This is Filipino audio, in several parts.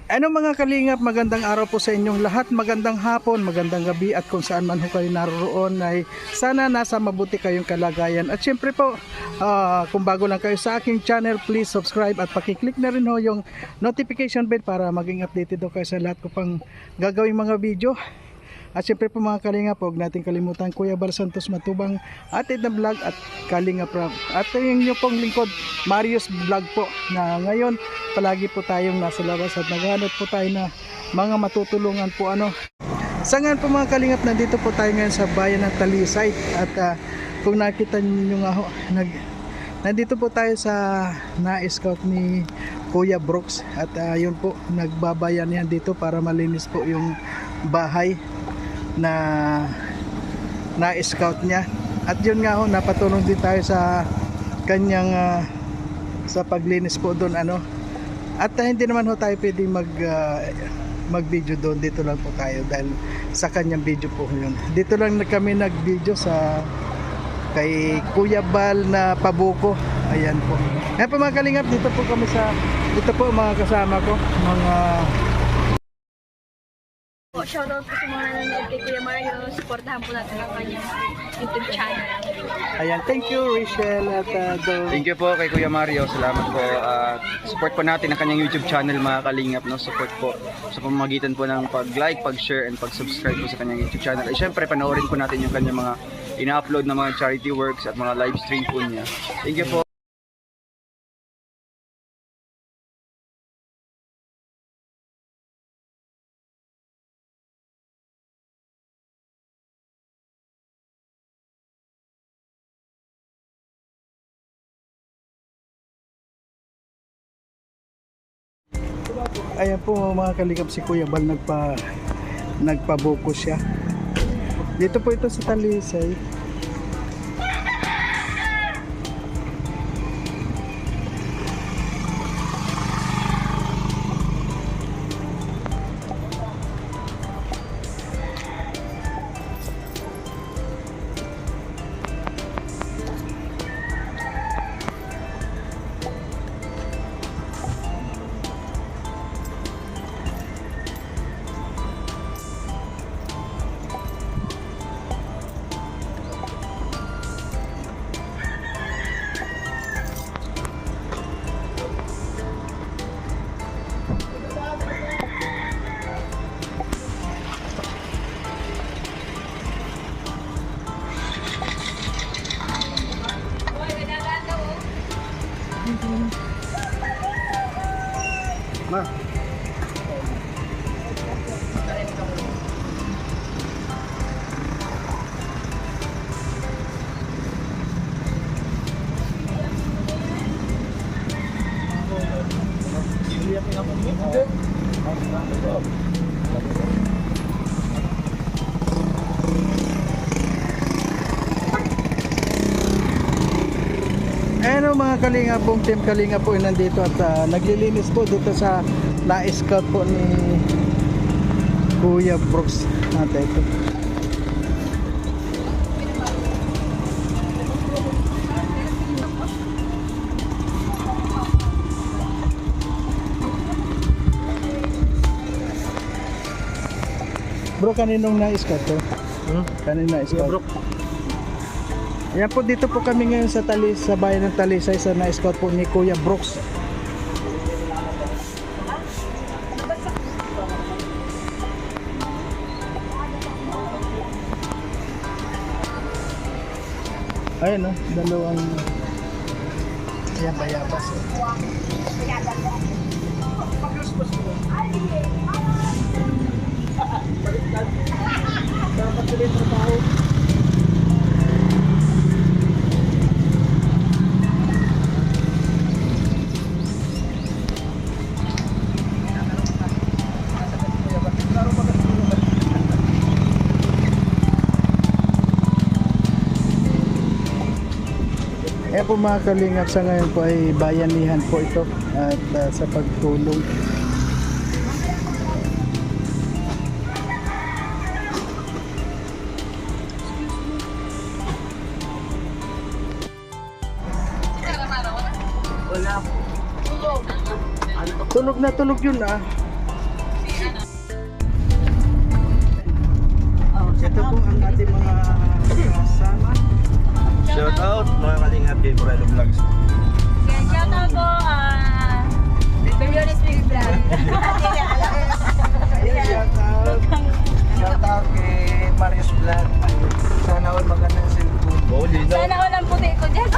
Ano mga kalingap, magandang araw po sa inyong lahat, magandang hapon, magandang gabi at kung saan man ho kayo naroon ay sana nasa mabuti kayong kalagayan. At syempre po, kung bago lang kayo sa aking channel, please subscribe at pakiclick na rin ho yung notification bell para maging updated ho kayo sa lahat ko pang gagawing mga video. At syempre po mga kalingap, huwag natin kalimutan Kuya Bal Santos Matubang, Atid na Vlog at Kalingap Rob. At yung inyong pong lingkod, Marius Vlog po, na ngayon palagi po tayong nasa labas at naghahanap po tayo na mga matutulungan po Sa ngayon po mga kalingap, nandito po tayo ngayon sa bayan ng Talisay. At kung nakita niyo nga ho, nandito po tayo sa na-scout ni Kuya Brooks. At yun po, nagbabayan yan dito para malinis po yung bahay na na-scout niya. At yun nga ho, napatulong din tayo sa kanyang sa paglinis po doon At hindi naman ho tayo pwedeng mag-video doon, dito lang po tayo dahil sa kanyang video po yun. Dito lang kami nag-video sa kay Kuya Bal na Pabuko. Ayan po. Ayan po mga kalingap, dito po mga kasama ko, mga shoutout po sa mga nanonood kay Kuya Mario. Supportahan po natin ang kanyang YouTube channel. ayan, thank you Rachel at Thank you po kay Kuya Mario. Salamat po. Support po natin ang kanyang YouTube channel mga kalingap. Support po sa pamamagitan po ng pag-like, pag-share, and pag-subscribe po sa kanyang YouTube channel. At syempre, panoorin po natin yung kanyang mga ina-upload na mga charity works at mga live stream po niya. Thank you po. ayan po mga kalingap, si Kuya Bal nagpabuko siya. Dito po ito sa Talisay. Ma. Mga kalinga pong team kalinga po nandito at naglilinis po dito sa na-scout po ni Kuya Brooks natin ito. Bro, kaninong na-scout to? Kaninong na-scout? Bro. Yan po, dito po kami ngayon sa bayan ng Talisay sa na-scout po ni Kuya Brooks. Ayan dalawang bayabas. Dapat tuloy trabaho. Ayan po mga kalingap, sa ngayon po ay bayanihan po ito at sa pagtulong. Wala po. Tulog na tulog yun ah. Ito po ang ating mga kasama. Shout out mga kalingap kay Morelo Vlogs. Yan, shout out po, Beriones Big Vlog. Ayan, shout out. Shout out kay Marius Vlog. Sana all magandang cellphone. Oo, linaw. Sana all ang puti ko dyan.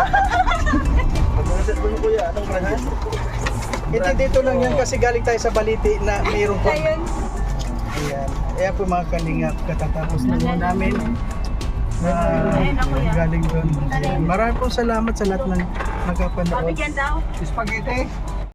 Mag-reset mo kuya, anong brand? Hindi dito lang yan kasi galing tayo sa Baliti na mayroon po. Ayun. Ayan. Ayan po mga kalingap. Katatapos na po namin. Galing doon. Maraming po salamat sa lahat ng nagkapanood. Pabigyan daw. Spaghetti.